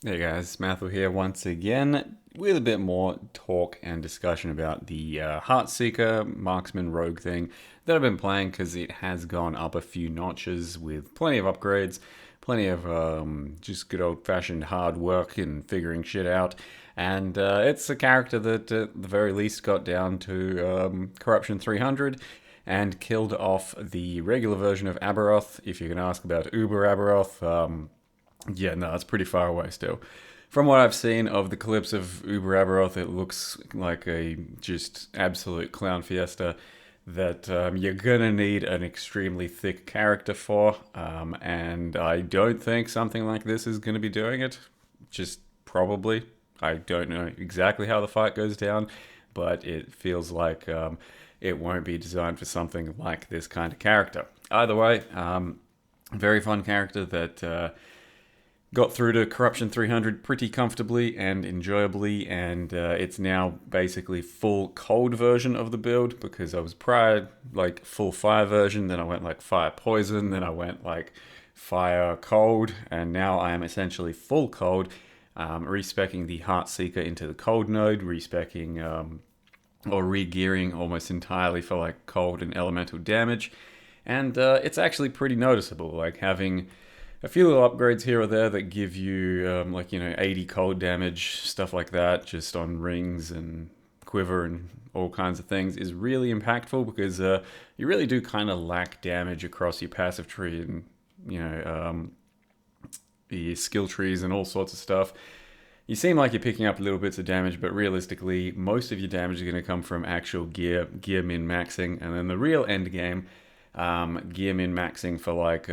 Hey guys, Mathel here once again with a bit more talk and discussion about the Heartseeker marksman rogue thing that I've been playing because it has gone up a few notches with plenty of upgrades, plenty of just good old fashioned hard work and figuring shit out. And it's a character that at the very least got down to Corruption 300 and killed off the regular version of Aberroth. If you can ask about Uber Aberroth, yeah, no, it's pretty far away still. From what I've seen of the clips of Uber Aberroth, it looks like a just absolute clown fiesta that you're gonna need an extremely thick character for, and I don't think something like this is gonna be doing it. Just probably. I don't know exactly how the fight goes down, but it feels like it won't be designed for something like this kind of character. Either way, very fun character that got through to Corruption 300 pretty comfortably and enjoyably, and it's now basically full cold version of the build because I was prior like full fire version, then I went like fire poison, then I went like fire cold, and now I am essentially full cold, respecking the Heartseeker into the cold node, respecking or re-gearing almost entirely for like cold and elemental damage, and it's actually pretty noticeable, like having a few little upgrades here or there that give you like 80 cold damage, stuff like that, just on rings and quiver and all kinds of things is really impactful because you really do kind of lack damage across your passive tree and you know your skill trees and all sorts of stuff. You seem like you're picking up little bits of damage, but realistically, most of your damage is going to come from actual gear min maxing, and then the real end game, gear min maxing for like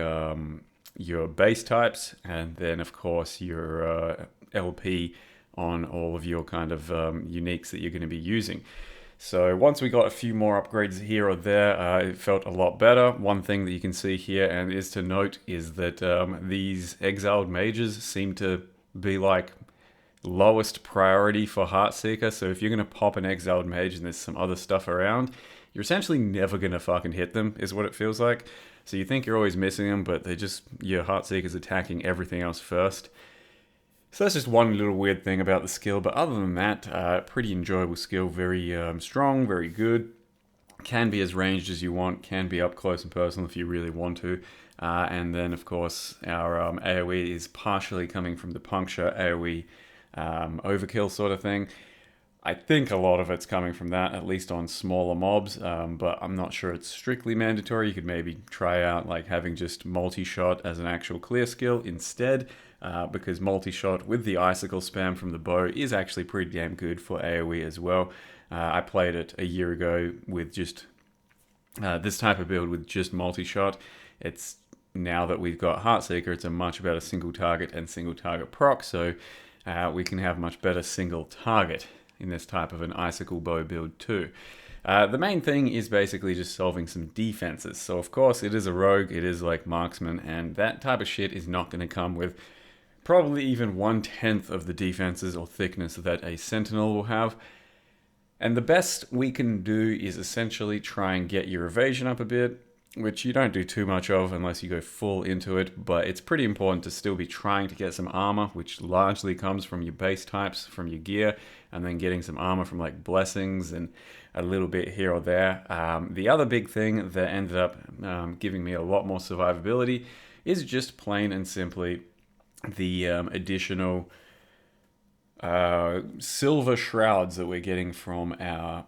your base types, and then of course your LP on all of your kind of uniques that you're going to be using. So once we got a few more upgrades here or there, it felt a lot better. One thing that you can see here and is to note is that these exiled mages seem to be like lowest priority for Heartseeker. So if you're going to pop an exiled mage and there's some other stuff around, you're essentially never going to fucking hit them, is what it feels like. So you think you're always missing them, but they just, your Heartseeker's attacking everything else first. So that's just one little weird thing about the skill, but other than that, pretty enjoyable skill, very strong, very good. Can be as ranged as you want, can be up close and personal if you really want to. And then, of course, our AoE is partially coming from the puncture AoE overkill sort of thing. I think a lot of it's coming from that, at least on smaller mobs, but I'm not sure it's strictly mandatory. You could maybe try out like having just multi-shot as an actual clear skill instead, because multi-shot with the Icicle spam from the bow is actually pretty damn good for AoE as well. I played it a year ago with just this type of build with just multi-shot. It's now that we've got Heartseeker, it's a much better single target and single target proc, so we can have much better single target in this type of an Icicle bow build too. The main thing is basically just solving some defenses. So of course it is a rogue, it is like marksman, and that type of shit is not going to come with probably even 1/10 of the defenses or thickness that a sentinel will have. And the best we can do is essentially try and get your evasion up a bit, which you don't do too much of unless you go full into it, but it's pretty important to still be trying to get some armor, which largely comes from your base types, from your gear, and then getting some armor from like blessings and a little bit here or there. The other big thing that ended up giving me a lot more survivability is just plain and simply the additional silver shrouds that we're getting from our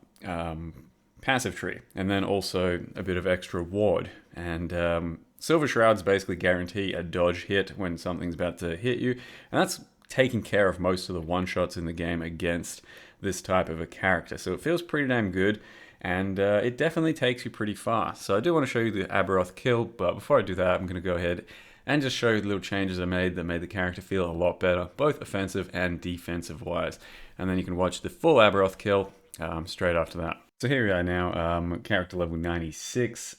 passive tree, and then also a bit of extra ward. And silver shrouds basically guarantee a dodge hit when something's about to hit you, and that's taking care of most of the one-shots in the game against this type of a character. So it feels pretty damn good, and it definitely takes you pretty far. So I do want to show you the Abberoth kill, but before I do that, I'm going to go ahead and just show you the little changes I made that made the character feel a lot better, both offensive and defensive wise. And then you can watch the full Abberoth kill straight after that. So here we are now, character level 96.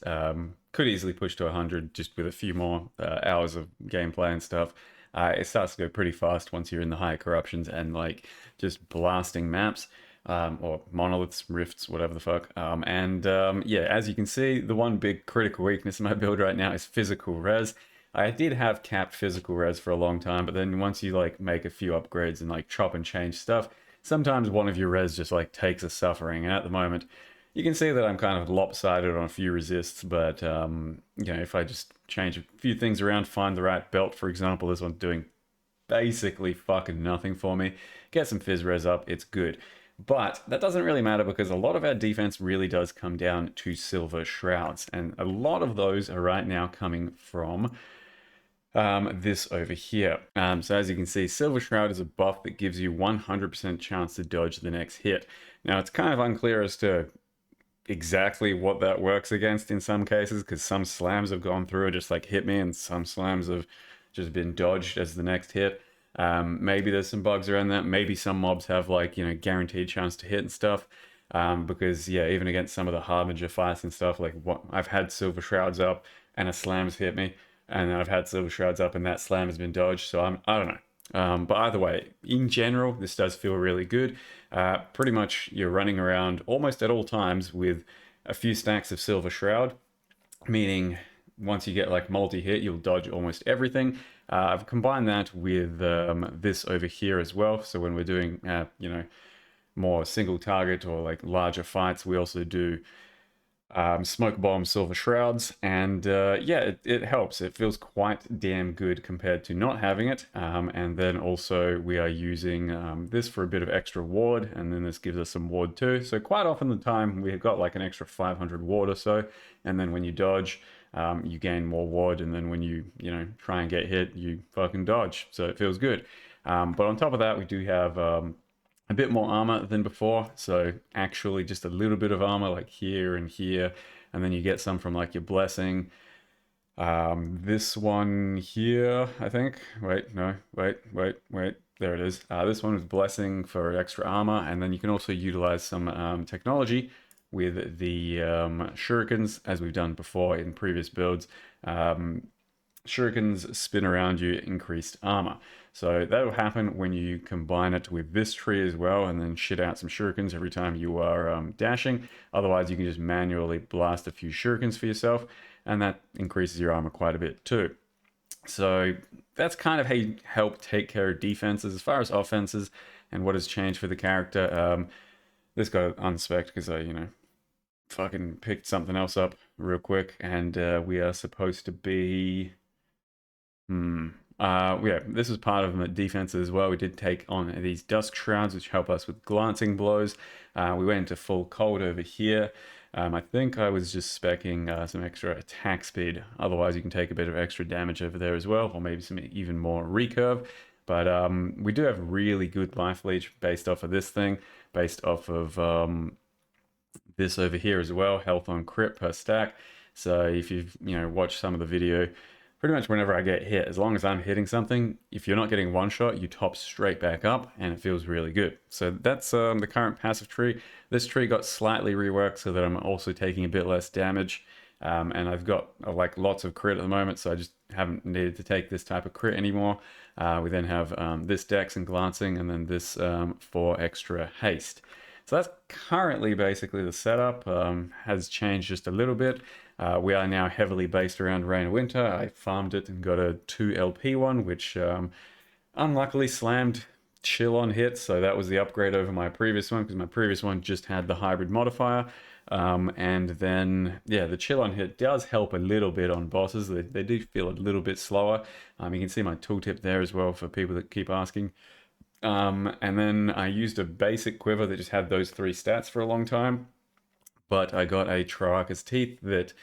Could easily push to 100 just with a few more hours of gameplay and stuff. It starts to go pretty fast once you're in the higher corruptions and like just blasting maps. Or monoliths, rifts, whatever the fuck. Yeah, as you can see, the one big critical weakness in my build right now is physical res. I did have capped physical res for a long time, but then once you like make a few upgrades and like chop and change stuff, sometimes one of your res just like takes a suffering. And at the moment, you can see that I'm kind of lopsided on a few resists, but you know, if I just change a few things around, find the right belt, for example, this one's doing basically fucking nothing for me. Get some fizz res up, it's good. But that doesn't really matter because a lot of our defense really does come down to silver shrouds, and a lot of those are right now coming from this over here. So as you can see, Silver Shroud is a buff that gives you 100% chance to dodge the next hit. Now it's kind of unclear as to exactly what that works against in some cases, because some slams have gone through and just like hit me, and some slams have just been dodged as the next hit. Maybe there's some bugs around that. Maybe some mobs have like, you know, guaranteed chance to hit and stuff. Because yeah, even against some of the Harbinger fights and stuff, like what I've had Silver Shrouds up and a slam's hit me, and I've had Silver Shrouds up and that slam has been dodged. So I don't know. But either way, in general, this does feel really good. Pretty much you're running around almost at all times with a few stacks of Silver Shroud, meaning once you get like multi-hit, you'll dodge almost everything. I've combined that with this over here as well. So when we're doing, you know, more single target or like larger fights, we also do smoke bomb silver shrouds, and yeah, it helps. It feels quite damn good compared to not having it. And then also we are using this for a bit of extra ward, and then this gives us some ward too. So quite often the time we've got like an extra 500 ward or so, and then when you dodge, you gain more ward, and then when you know, try and get hit, you fucking dodge. So it feels good. But on top of that, we do have a bit more armor than before. So actually just a little bit of armor like here and here. And then you get some from like your blessing. This one here, I think. Wait, no, wait. There it is. This one is blessing for extra armor. And then you can also utilize some technology with the shurikens, as we've done before in previous builds. Shurikens spin around you, increased armor. So that'll happen when you combine it with this tree as well, and then shit out some shurikens every time you are dashing. Otherwise, you can just manually blast a few shurikens for yourself, and that increases your armor quite a bit too. So that's kind of how you help take care of defenses. As far as offenses and what has changed for the character, this got unspec'd because I, you know, fucking picked something else up real quick, and we are supposed to be... yeah, this is part of the defense as well. We did take on these dusk shrouds, which help us with glancing blows. We went into full cold over here. I think I was just speccing some extra attack speed. Otherwise, you can take a bit of extra damage over there as well, or maybe some even more recurve. But we do have really good life leech based off of this thing, based off of this over here as well, health on crit per stack. So if you've, you know, watched some of the video, pretty much whenever I get hit, as long as I'm hitting something, if you're not getting one shot, you top straight back up, and it feels really good. So that's the current passive tree. This tree got slightly reworked so that I'm also taking a bit less damage, and I've got like lots of crit at the moment, so I just haven't needed to take this type of crit anymore. We then have this dex and glancing, and then this for extra haste. So that's currently basically the setup. Has changed just a little bit. We are now heavily based around Rain of Winter. I farmed it and got a 2 LP one, which unluckily slammed chill on hits. So that was the upgrade over my previous one, because my previous one just had the hybrid modifier. And then, yeah, the chill on hit does help a little bit on bosses. They do feel a little bit slower. You can see my tooltip there as well for people that keep asking. And then I used a basic quiver that just had those 3 stats for a long time. But I got a Troarchus Teeth that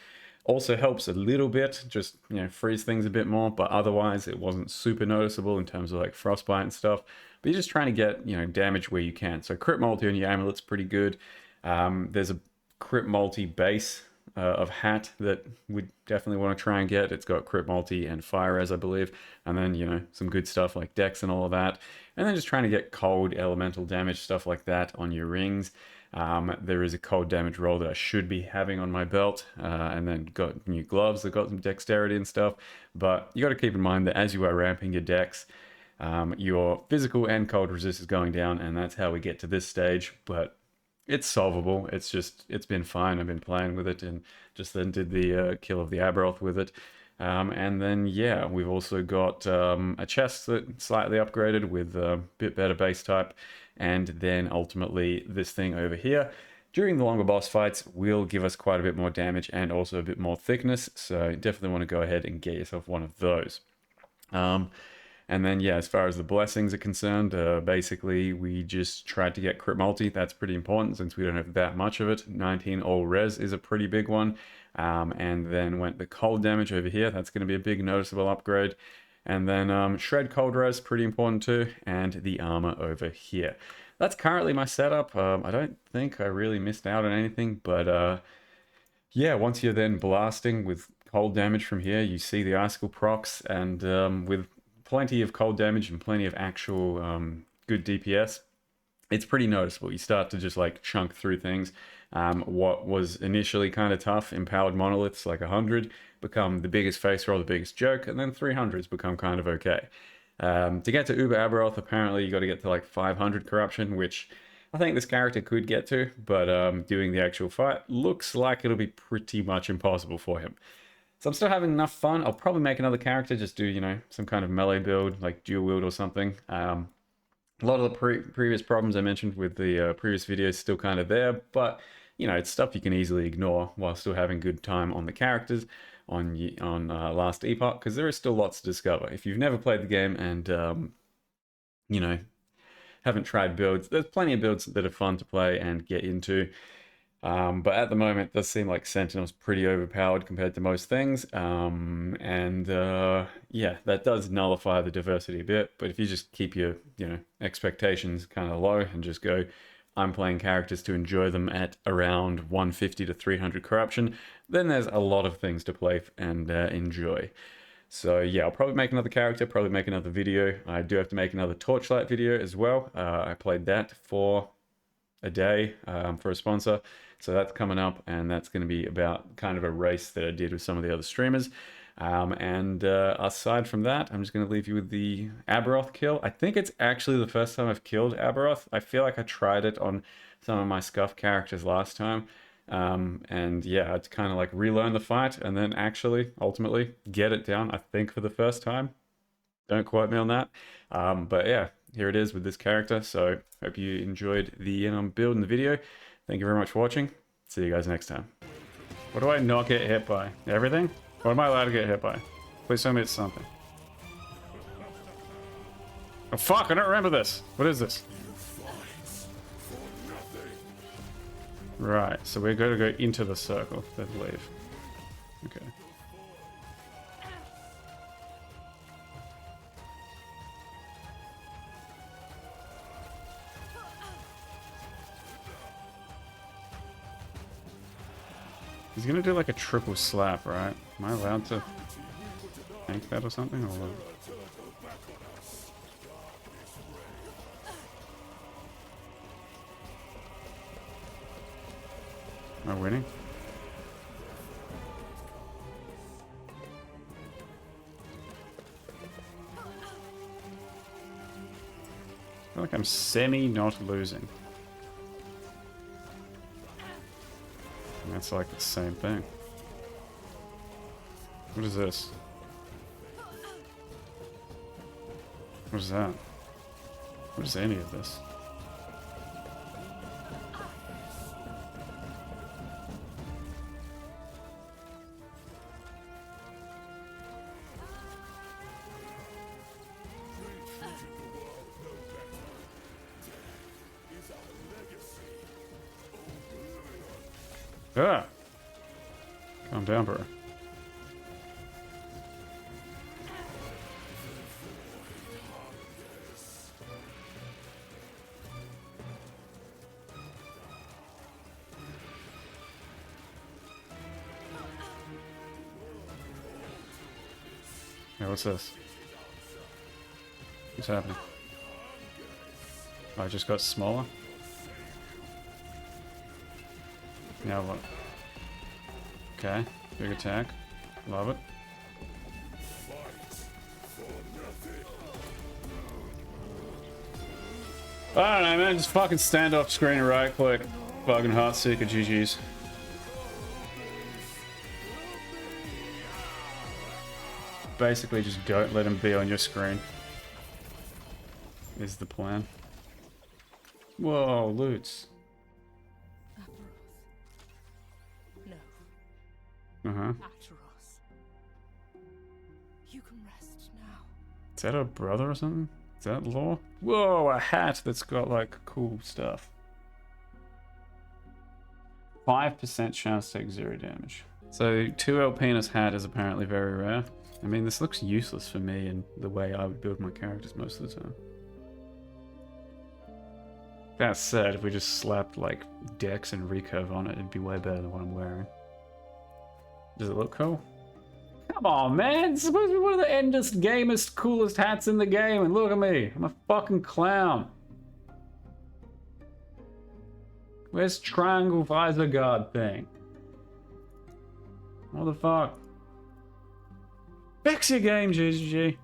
also helps a little bit, just, you know, freeze things a bit more, but otherwise it wasn't super noticeable in terms of like frostbite and stuff. But you're just trying to get, you know, damage where you can. So crit multi on your amulet's pretty good. There's a crit multi base of hat that we definitely want to try and get. It's got crit multi and fire res, I believe, and then, you know, some good stuff like dex and all of that, and then just trying to get cold elemental damage, stuff like that on your rings. There is a cold damage roll that I should be having on my belt, and then got new gloves that got some dexterity and stuff. But you got to keep in mind that as you are ramping your dex, your physical and cold resist is going down, and that's how we get to this stage. But it's solvable. It's been fine. I've been playing with it, and just then did the kill of the Aberroth with it. And then, yeah, we've also got a chest that slightly upgraded with a bit better base type. And then ultimately this thing over here, during the longer boss fights, will give us quite a bit more damage and also a bit more thickness. So definitely want to go ahead and get yourself one of those. And then, yeah, as far as the blessings are concerned, basically we just tried to get crit multi. That's pretty important since we don't have that much of it. 19 all res is a pretty big one. And then went the cold damage over here. That's going to be a big noticeable upgrade. And then shred cold res, pretty important too. And the armor over here. That's currently my setup. I don't think I really missed out on anything, but yeah, once you're then blasting with cold damage from here, you see the icicle procs, and with plenty of cold damage and plenty of actual good DPS, it's pretty noticeable. You start to just like chunk through things. What was initially kind of tough, empowered monoliths like 100, become the biggest face roll, the biggest joke, and then 300s become kind of okay. To get to Uber Aberroth, apparently you got to get to like 500 corruption, which I think this character could get to, but doing the actual fight looks like it'll be pretty much impossible for him. So I'm still having enough fun. I'll probably make another character, just do, you know, some kind of melee build, like dual wield or something. A lot of the previous problems I mentioned with the previous videos still kind of there, but, you know, it's stuff you can easily ignore while still having good time on the characters on Last Epoch, because there is still lots to discover. If you've never played the game and, you know, haven't tried builds, there's plenty of builds that are fun to play and get into. But at the moment, it does seem like Sentinel's pretty overpowered compared to most things. Yeah, that does nullify the diversity a bit. But if you just keep your, you know, expectations kind of low and just go, I'm playing characters to enjoy them at around 150 to 300 corruption, then there's a lot of things to play and enjoy. So yeah, I'll probably make another character, probably make another video. I do have to make another Torchlight video as well. I played that for a day for a sponsor. So that's coming up, and that's going to be about kind of a race that I did with some of the other streamers. Aside from that, I'm just going to leave you with the Abberoth kill. I think it's actually the first time I've killed Abberoth. I feel like I tried it on some of my scuff characters last time. And yeah, I had to kind of like relearn the fight and then actually, ultimately, get it down, I think, for the first time. Don't quote me on that. But yeah, here it is with this character. So hope you enjoyed the build in the video. Thank you very much for watching. See you guys next time. What do I not get hit by? Everything? What am I allowed to get hit by? Please tell me it's something. Oh fuck, I don't remember this. What is this? Right, so we're going to go into the circle, then leave. Okay. He's gonna do like a triple slap, right? Am I allowed to tank that or something? Or what? Am I winning? I feel like I'm semi not losing. And that's like the same thing. What is this? What is that? What is any of this? Ah! Calm down, bro. Hey, what's this? What's happening? I just got smaller? Now what? Okay, big attack. Love it. I don't know, man. Just fucking stand off screen and right click. Fucking Heartseeker, GG's. basically just don't let him be on your screen. Is the plan. Whoa, loots. Abberoth. No. Uh-huh. Abberoth. You can rest now. Is that a brother or something? Is that Law? Whoa, a hat that's got like cool stuff. 5% chance to take 0 damage. So 2 Alpinus hat is apparently very rare. I mean, this looks useless for me and the way I would build my characters most of the time. That said, if we just slapped like Dex and Recurve on it, it'd be way better than what I'm wearing. Does it look cool? Come on, man! It's supposed to be one of the endest, gamest, coolest hats in the game, and look at me! I'm a fucking clown! Where's triangle visor guard thing? What the fuck? Fix your game, GGG!